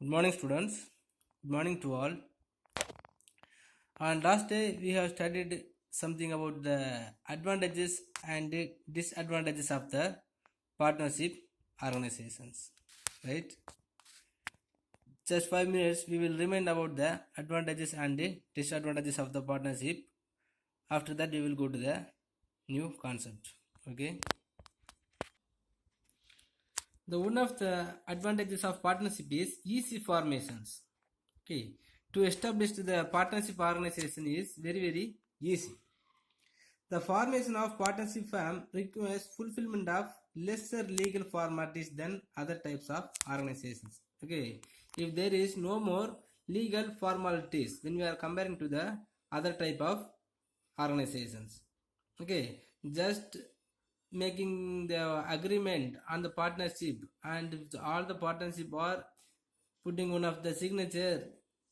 Good morning, students. Good morning to all. And last day we have studied something about the advantages and disadvantages of the partnership organizations. Right? Just 5 minutes we will remind about the advantages and the disadvantages of the partnership. After that we will go to the new concept. Okay. The one of the advantages of partnership is easy formations. Okay, to establish the partnership organization is very easy. The formation of partnership firm requires fulfillment of lesser legal formalities than other types of organizations. Okay, if there is no more legal formalities when we are comparing to the other type of organizations. Okay, just making the agreement on the partnership, and all the partnership are putting one of the signature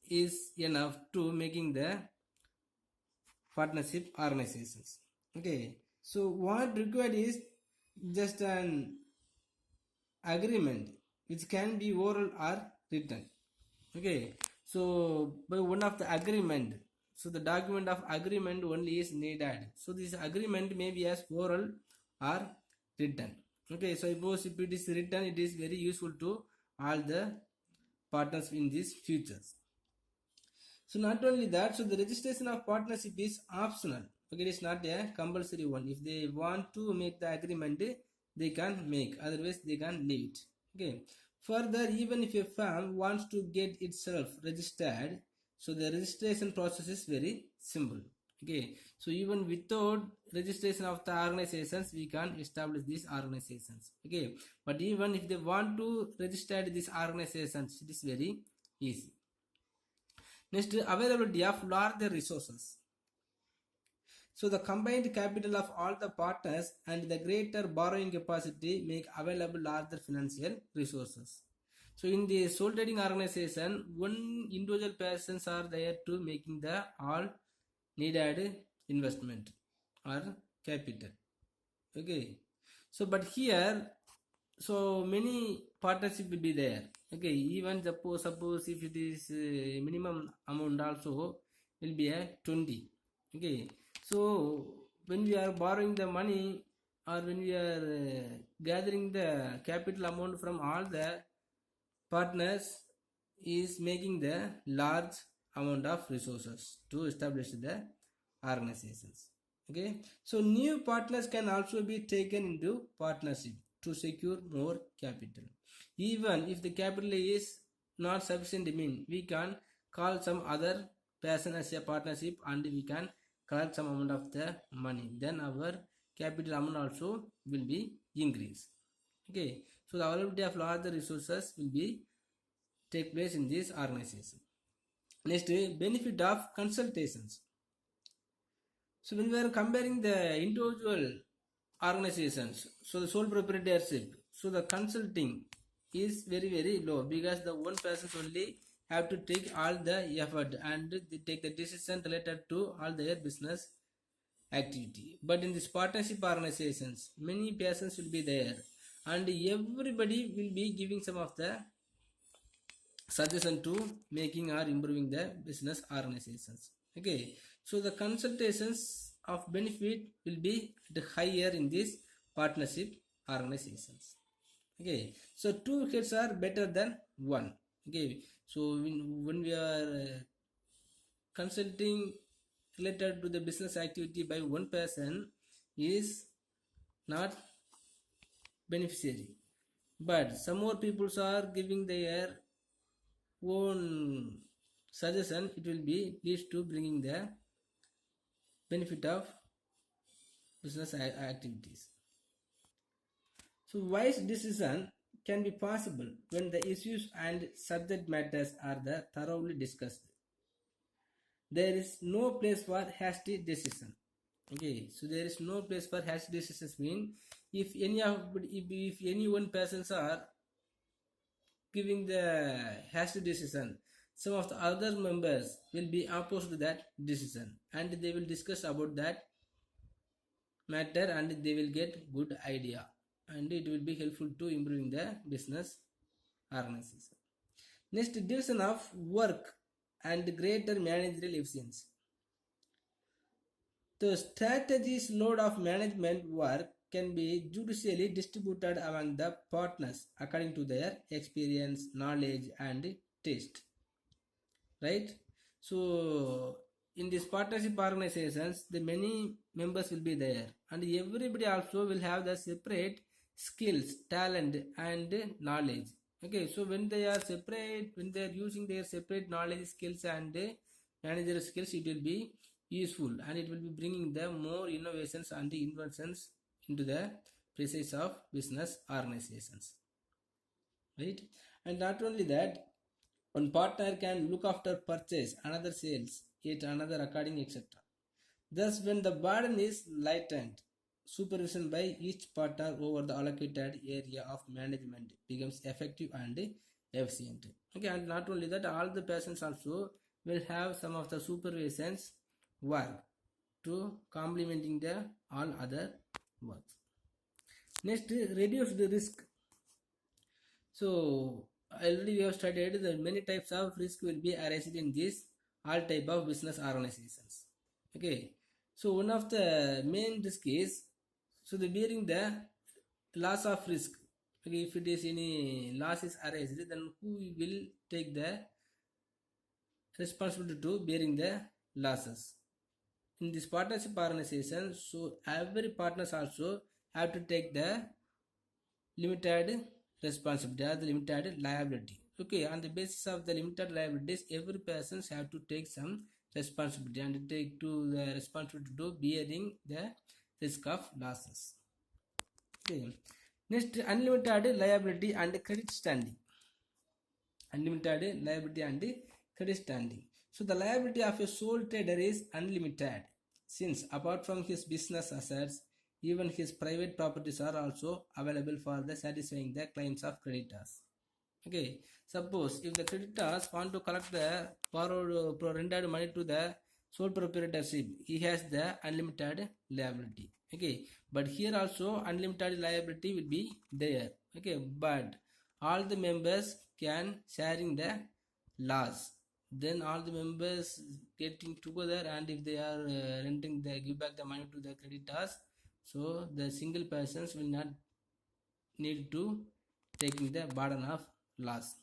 is enough to making the partnership organizations. Okay, so what required is just an agreement which can be oral or written. Okay, so by one of the agreement, so the document of agreement only is needed. So this agreement may be as oral or written. Okay, so suppose if it is written, it is very useful to all the partners in these futures. So not only that, so the registration of partnership is optional. Okay, it is not a compulsory one. If they want to make the agreement, they can make. Otherwise, they can leave it. Okay. Further, even if a firm wants to get itself registered, so the registration process is very simple. Okay. So even without registration of the organizations, we can establish these organizations. Okay. But even if they want to register these organizations, it is very easy. Next, availability of larger resources. So the combined capital of all the partners and the greater borrowing capacity make available larger financial resources. So in the sole trading organization, one individual persons are there to making the all needed investment or capital. Okay. So but here, so many partnership will be there. Okay, even suppose if it is minimum amount also will be a 20. Okay, so when we are borrowing the money or when we are gathering the capital amount from all the partners is making the large amount of resources to establish the organizations. Okay, so new partners can also be taken into partnership to secure more capital. Even if the capital is not sufficient, we can call some other person as a partnership and we can collect some amount of the money. Then our capital amount also will be increased. Okay, so the availability of larger resources will be take place in this organization. Next, benefit of consultations. So when we are comparing the individual organizations, so the sole proprietorship, so the consulting is very low because the one person only have to take all the effort and they take the decision related to all their business activity. But in this partnership organizations, many persons will be there and everybody will be giving some of the suggestion to making or improving the business organizations. Okay, so the consultations of benefit will be higher in these partnership organizations. Okay, so two heads are better than one. Okay, so when we are consulting related to the business activity by one person is not beneficiary, but some more people are giving their own suggestion, it will be leads to bringing the benefit of business activities. So wise decision can be possible when the issues and subject matters are thoroughly discussed. There is no place for hasty decision. Okay, so there is no place for hasty decisions mean if any one persons are giving the hasty decision, some of the other members will be opposed to that decision and they will discuss about that matter and they will get good idea and it will be helpful to improving the business organization. Next, division of work and greater managerial efficiency. The strategy's load of management work can be judicially distributed among the partners according to their experience, knowledge, and taste. Right? So, in these partnership organizations, the many members will be there, and everybody also will have the separate skills, talent, and knowledge. Okay, so when they are separate, when they are using their separate knowledge, skills, and managerial skills, it will be useful, and it will be bringing the more innovations and the inventions into the process of business organizations. Right? And not only that, one partner can look after purchase, another sales, yet another according, etc. Thus, when the burden is lightened, supervision by each partner over the allocated area of management becomes effective and efficient. Okay, and not only that, all the persons also will have some of the supervisions work to complementing the all other works. Next, reduce the risk. So already we have studied that many types of risk will be arising in this all type of business organizations. Okay, so one of the main risk is bearing the loss of risk. Okay, if it is any loss is arising, then who will take the responsibility to bearing the losses in this partnership organization? So every partners also have to take the limited responsibility or the limited liability. Okay, on the basis of the limited liabilities, every person have to take some responsibility and take to the responsibility to bearing the risk of losses. Okay, next, unlimited liability and credit standing. Unlimited liability and credit standing. So the liability of a sole trader is unlimited, since apart from his business assets, even his private properties are also available for the satisfying the claims of creditors. Okay, suppose if the creditors want to collect the borrowed rendered money to the sole proprietorship, he has the unlimited liability. Okay, but here also unlimited liability will be there. Okay, but all the members can sharing the loss. Then all the members getting together, and if they are renting, they give back the money to the creditors. So the single persons will not need to taking the burden of loss.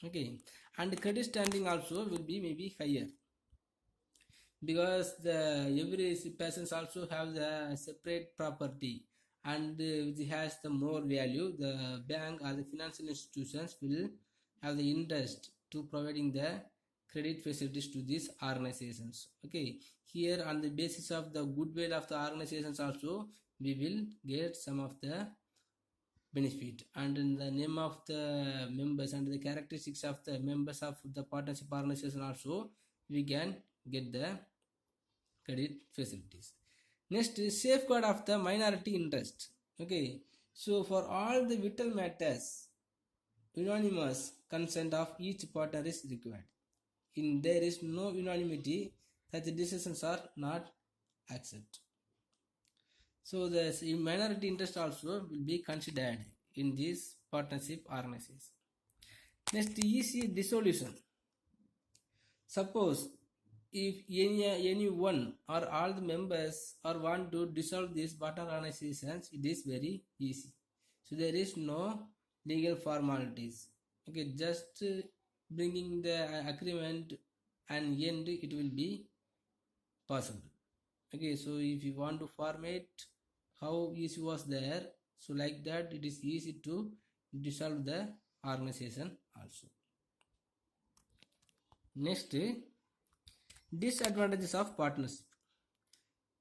Okay, and credit standing also will be maybe higher, because the every persons also have the separate property, and which has the more value. The bank or the financial institutions will have the interest to providing the credit facilities to these organizations. Okay, here on the basis of the goodwill of the organizations also we will get some of the benefit, and in the name of the members and the characteristics of the members of the partnership organization also we can get the credit facilities. Next is safeguard of the minority interest. Okay, so for all the vital matters, unanimous consent of each partner is required. In there is no unanimity, such decisions are not accepted. So the minority interest also will be considered in this partnership organization. Next, easy dissolution. Suppose if any one or all the members are want to dissolve these partner organizations, it is very easy. So there is no legal formalities. Okay, just bringing the agreement and end, it will be possible. Okay, so if you want to format how easy was there, so like that it is easy to dissolve the organization also. Next, disadvantages of partnership.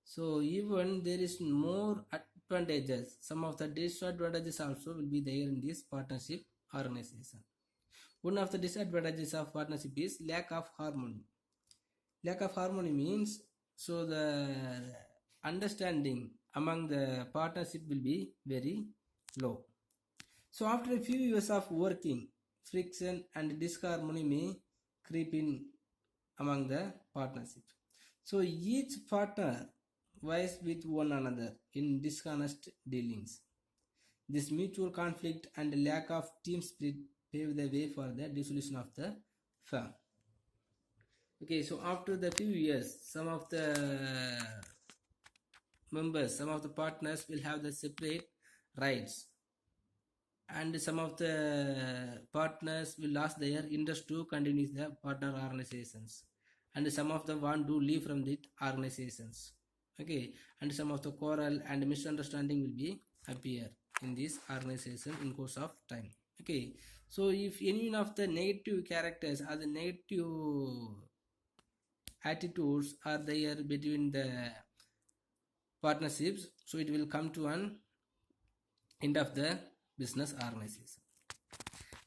So even there is more advantages, some of the disadvantages also will be there in this partnership organization. One of the disadvantages of partnership is lack of harmony. Lack of harmony means, so the understanding among the partnership will be very low. So after a few years of working, friction and disharmony may creep in among the partnership. So each partner vies with one another in dishonest dealings. This mutual conflict and lack of team spirit pave the way for the dissolution of the firm. Okay, so after the few years, some of the members, some of the partners will have the separate rights, and some of the partners will lose their interest to continue the partner organizations, and some of them want to leave from the organizations. Okay, and some of the quarrel and misunderstanding will be appear in this organization in course of time. Okay, so if any one of the negative characters or the negative attitudes are there between the partnerships, so it will come to an end of the business organization.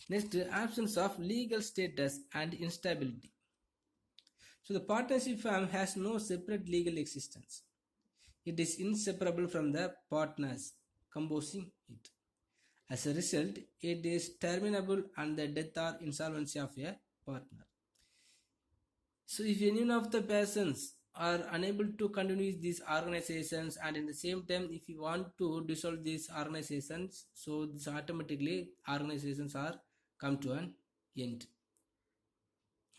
Next, absence of legal status and instability. So the partnership firm has no separate legal existence. It is inseparable from the partners composing it. As a result, it is terminable on the death or insolvency of a partner. So if any one of the persons are unable to continue these organizations, and in the same time if you want to dissolve these organizations, so this automatically organizations are come to an end.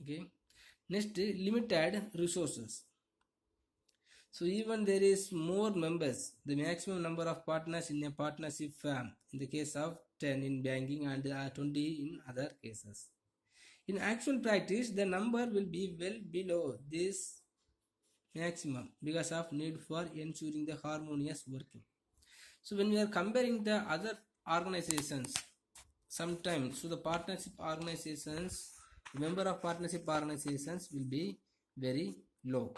Okay, next, limited resources. So even there is more members, the maximum number of partners in a partnership firm in the case of 10 in banking and 20 in other cases. In actual practice, the number will be well below this maximum because of need for ensuring the harmonious working. So when we are comparing the other organizations, sometimes, so the partnership organizations, the member of partnership organizations will be very low.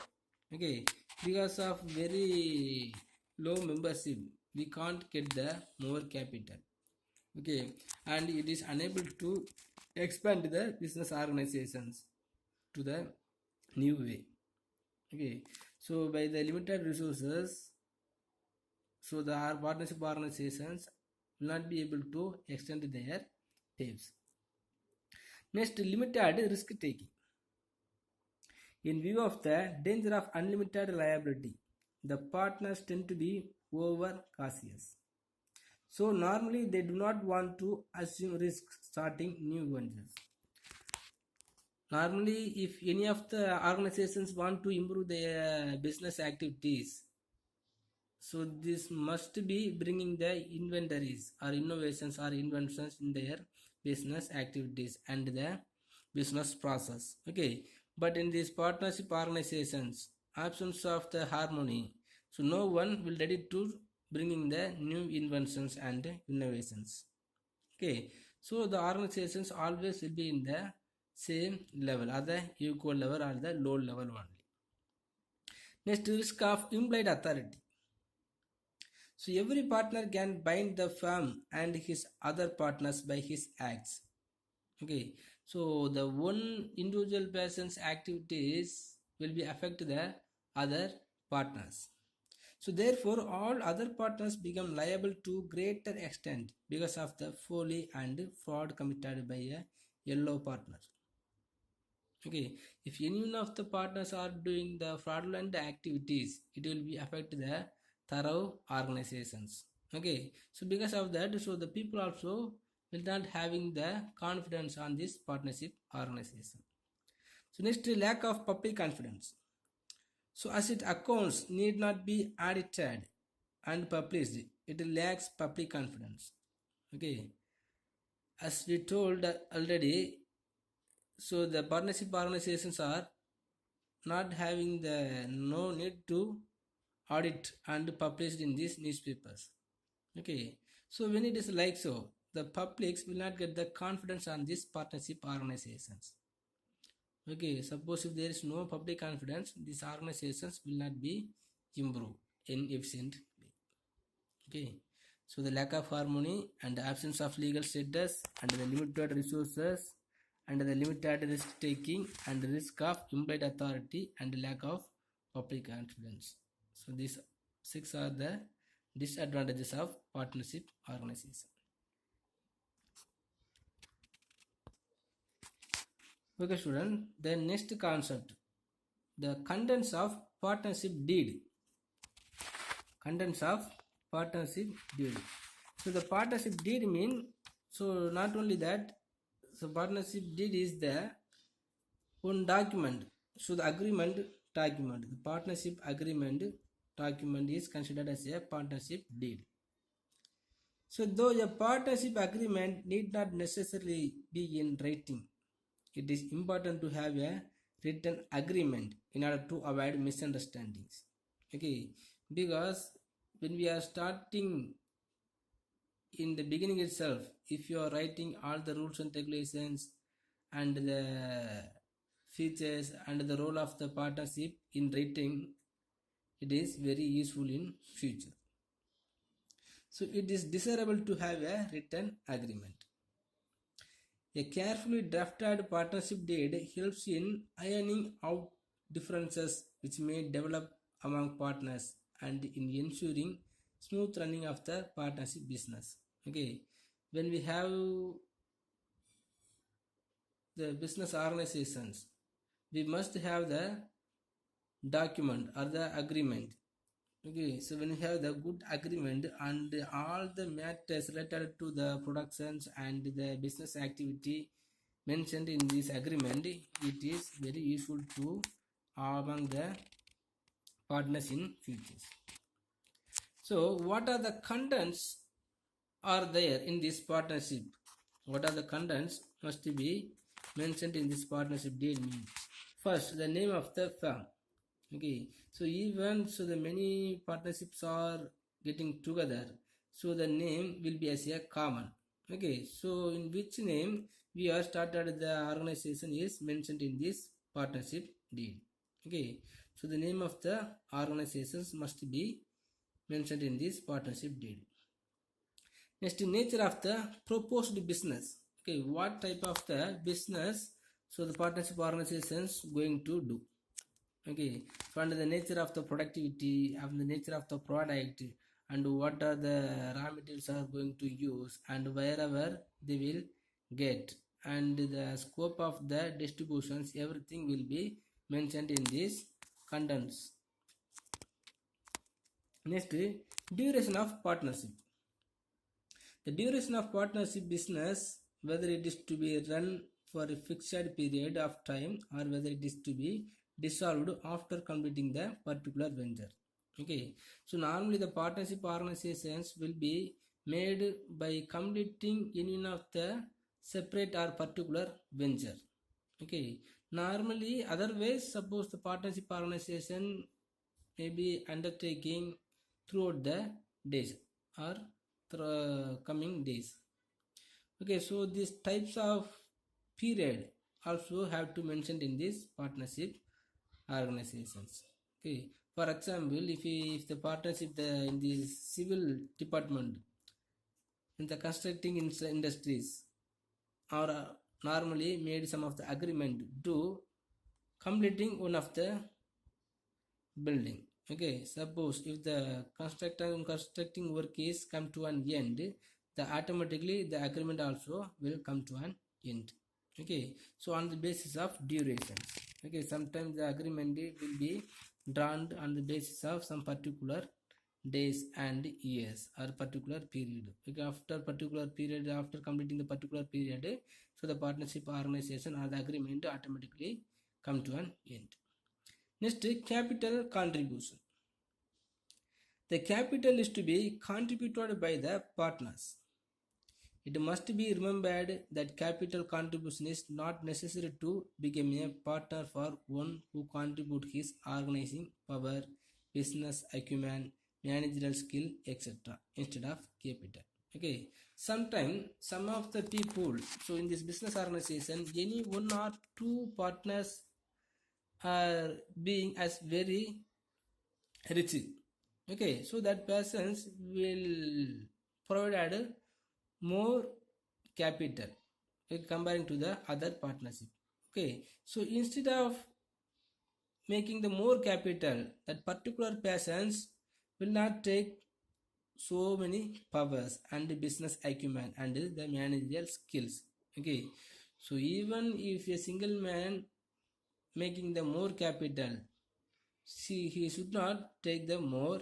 Okay, because of very low membership, we can't get the more capital. Okay, and it is unable to expand the business organizations to the new way. Okay, so by the limited resources, so the partnership organizations will not be able to extend their tapes. Next, limited risk taking. In view of the danger of unlimited liability, the partners tend to be over cautious. So normally they do not want to assume risk starting new ventures. Normally, if any of the organizations want to improve their business activities, so this must be bringing the inventories or innovations or inventions in their business activities and the business process. Okay, but in these partnership organizations, absence of the harmony, so no one will ready to bringing the new inventions and innovations. Okay, so the organizations always will be in the same level or the equal level or the low level only. Next, risk of implied authority. So every partner can bind the firm and his other partners by his acts. Okay, so the one individual person's activities will be affect the other partners. So therefore all other partners become liable to greater extent because of the folly and fraud committed by a yellow partner. Okay, if any one of the partners are doing the fraudulent activities, it will be affect the thorough organizations. Okay, so because of that, so the people also will not having the confidence on this partnership organization. So next, lack of public confidence. So asset accounts need not be audited and published. It lacks public confidence. Okay, as we told already, so the partnership organizations are not having the no need to audit and published in these newspapers. Okay, so when it is like so, the publics will not get the confidence on these partnership organizations. Okay, suppose if there is no public confidence, these organizations will not be improved in efficient way. Okay, so the lack of harmony and the absence of legal status and the limited resources and the limited risk taking and the risk of implied authority and lack of public confidence. So these 6 are the disadvantages of partnership organization. Okay student, the next concept, the contents of partnership deed. Contents of partnership deed. So the partnership deed mean, so not only that, So partnership deed is the one document. So the agreement document, the partnership agreement document is considered as a partnership deed. So though a partnership agreement need not necessarily be in writing, it is important to have a written agreement in order to avoid misunderstandings. Okay, because when we are starting in the beginning itself, if you are writing all the rules and regulations and the features and the role of the partnership in writing, it is very useful in future. So it is desirable to have a written agreement. A carefully drafted partnership deed helps in ironing out differences which may develop among partners and in ensuring smooth running of the partnership business. Okay, when we have the business organizations, we must have the document or the agreement. Okay, so when you have the good agreement and all the matters related to the productions and the business activity mentioned in this agreement, it is very useful to among the partners in futures. So what are the contents are there in this partnership? What are the contents must be mentioned in this partnership deal means? First, the name of the firm. Okay, so even so the many partnerships are getting together, so the name will be as a common. Okay, so in which name we are started the organization is mentioned in this partnership deed. Okay, so the name of the organizations must be mentioned in this partnership deed. Next, nature of the proposed business. Okay, what type of the business so the partnership organizations going to do? Okay, so under the nature of the productivity and the nature of the product and what are the raw materials are going to use and wherever they will get and the scope of the distributions, everything will be mentioned in these contents. Next, duration of partnership. The duration of partnership business, whether it is to be run for a fixed period of time or whether it is to be dissolved after completing the particular venture. Okay, so normally the partnership organizations will be made by completing any one of the separate or particular venture. Okay, normally otherwise suppose the partnership organization may be undertaking throughout the days or coming days. Okay, so these types of period also have to mention in this partnership organizations. Okay, for example, if the partnership in the civil department in the constructing industries or normally made some of the agreement to completing one of the building. Okay, suppose if the constructing work is come to an end, the automatically the agreement also will come to an end. Okay, so on the basis of durations. Okay, sometimes the agreement will be drawn on the basis of some particular days and years or particular period. Okay, after particular period, after completing the particular period, so the partnership organization or the agreement automatically come to an end. Next, capital contribution. The capital is to be contributed by the partners. It must be remembered that capital contribution is not necessary to become a partner for one who contribute his organizing power, business acumen, managerial skill, etc. instead of capital. Okay, sometimes some of the people, so in this business organization, any one or two partners are being as very rich. Okay, so that persons will provide more capital comparing to the other partnership. Okay, so instead of making the more capital, that particular persons will not take so many powers and business acumen and the managerial skills. Okay, so even if a single man making the more capital, see he should not take the more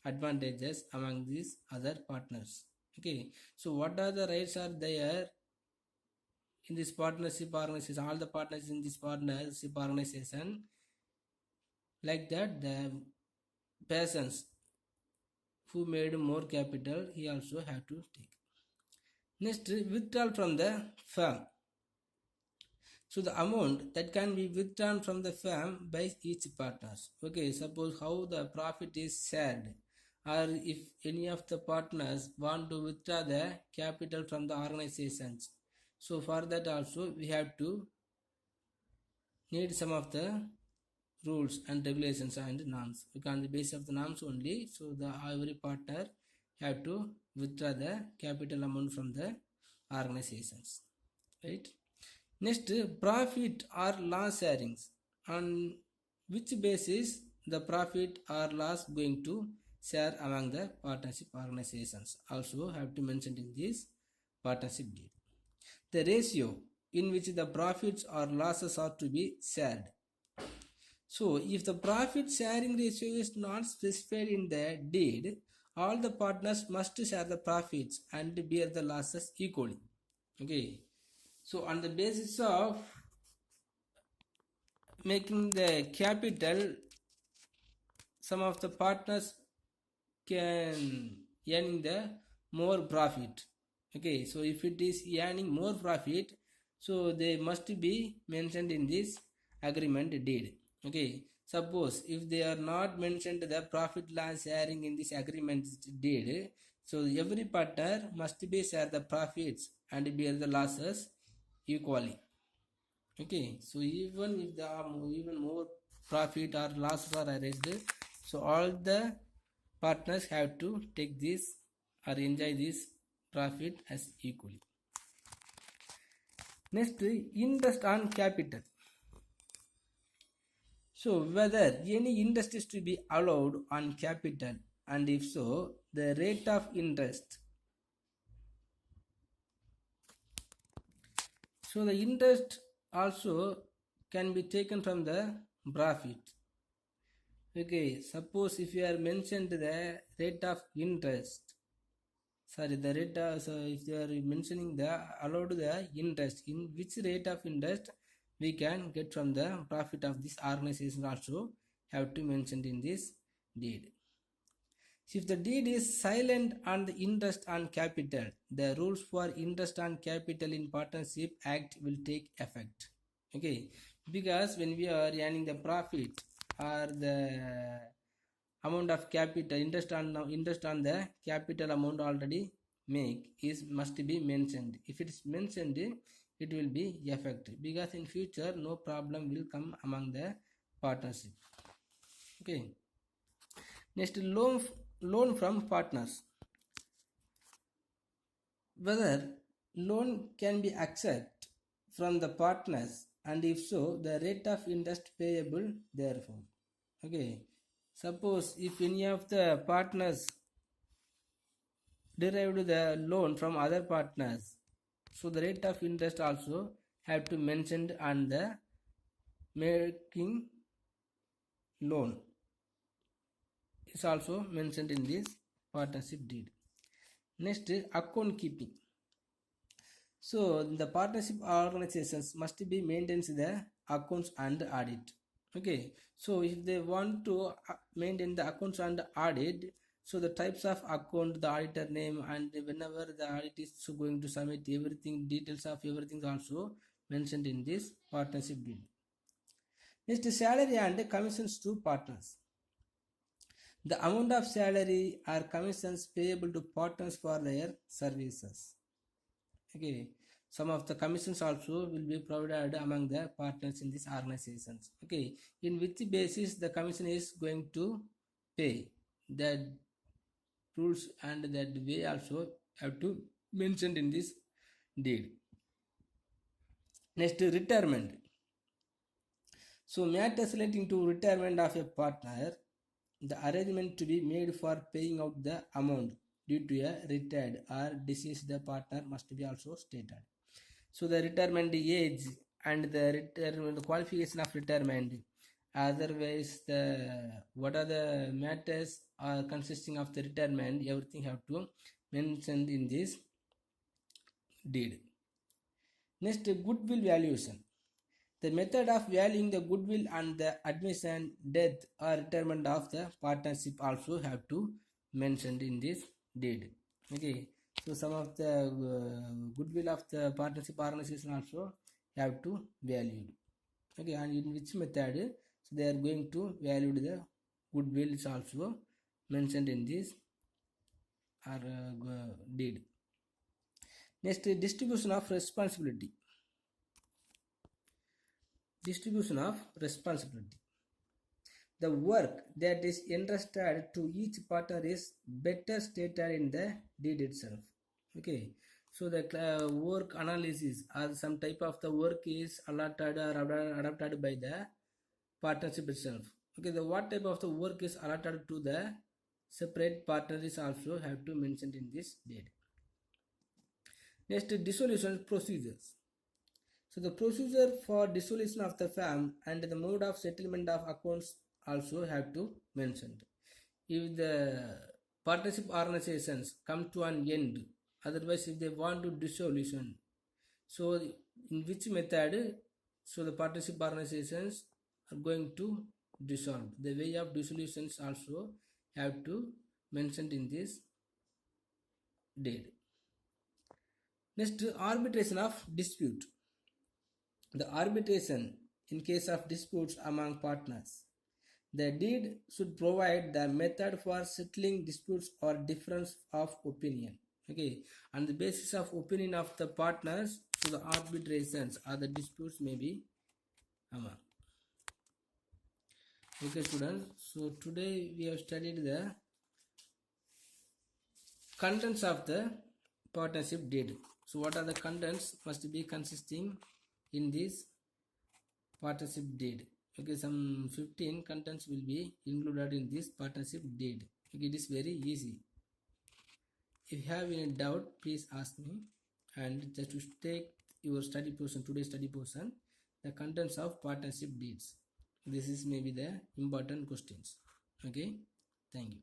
advantages among these other partners. Okay, so what are the rights are there in this partnership organization, all the partners in this partnership organization, like that the persons who made more capital, he also have to take. Next, withdrawal from the firm. So the amount that can be withdrawn from the firm by each partners. Okay, suppose how the profit is shared, or if any of the partners want to withdraw the capital from the organizations. So for that also we have to need some of the rules and regulations and norms. On the basis of the norms only, so the every partner have to withdraw the capital amount from the organizations, right? Next, profit or loss sharings. On which basis the profit or loss going to share among the partnership organizations also have to mention in this partnership deed. The ratio in which the profits or losses are to be shared. So if the profit sharing ratio is not specified in the deed, all the partners must share the profits and bear the losses equally. Okay. So on the basis of making the capital, some of the partners can earn the more profit. Okay, so if it is earning more profit, so they must be mentioned in this agreement deed. Okay, suppose if they are not mentioned the profit loss sharing in this agreement deed, so every partner must be share the profits and bear the losses equally. Okay, so even if there are even more profit or losses are raised, so all the partners have to take this or enjoy this profit as equally. Next, interest on capital. So whether any interest is to be allowed on capital, and if so, the rate of interest. So the interest also can be taken from the profit. Okay, suppose if you are mentioned the rate of interest, sorry, the rate of, so if you are mentioning the allowed the interest, in which rate of interest we can get from the profit of this organization also have to mention in this deed. So if the deed is silent on the interest on capital, the rules for interest on capital in partnership act will take effect. Okay, because when we are earning the profit or the amount of capital, interest on the capital amount already make is must be mentioned. If it is mentioned, it will be effective, because in future no problem will come among the partnership. Okay, next, loan from partners. Whether loan can be accepted from the partners, and if so, the rate of interest payable therefore. Okay, suppose if any of the partners derived the loan from other partners, so the rate of interest also have to mentioned on the making loan is also mentioned in this partnership deed. Next, account keeping. So the partnership organizations must be maintains the accounts and audit. Okay, so if they want to maintain the accounts and audit, so the types of account, the auditor name, and whenever the audit is going to submit, everything, details of everything is also mentioned in this partnership deed. Next, salary and commissions to partners. The amount of salary or commissions payable to partners for their services. Okay, some of the commissions also will be provided among the partners in these organizations. Okay, in which basis the commission is going to pay, that rules and that way also have to mentioned in this deed. Next, retirement. So matters relating to retirement of a partner, the arrangement to be made for paying out the amount due to a retired or deceased the partner must be also stated. So the retirement age and the retirement qualification of retirement, otherwise the what are the matters are consisting of the retirement, everything have to mentioned in this deed. Next, goodwill valuation. The method of valuing the goodwill and the admission, death or retirement of the partnership also have to mentioned in this deed. Okay, so some of the goodwill of the partnership organization also have to value. Okay, and in which method? So they are going to value the goodwill is also mentioned in this or deed. Next, distribution of responsibility. Distribution of responsibility. The work that is entrusted to each partner is better stated in the deed itself. Okay, so the work analysis or some type of the work is allotted or adopted by the partnership itself. Okay, the what type of the work is allotted to the separate partners also have to mention in this deed. Next, dissolution procedures. So the procedure for dissolution of the firm and the mode of settlement of accounts also have to mention. If the partnership organizations come to an end, otherwise if they want to dissolution, so in which method, so the partnership organizations are going to dissolve. The way of dissolutions also have to mention in this deed. Next, arbitration of dispute. The arbitration in case of disputes among partners. The deed should provide the method for settling disputes or difference of opinion. Okay, on the basis of opinion of the partners, so the arbitrations or the disputes may be among. Okay, students. So today we have studied the contents of the partnership deed. So what are the contents must be consisting in this partnership deed? Okay, some 15 contents will be included in this partnership deed. Okay, it is very easy. If you have any doubt, please ask me. And just to take your study portion, today's study portion, the contents of partnership deeds. This is maybe the important questions. Okay, thank you.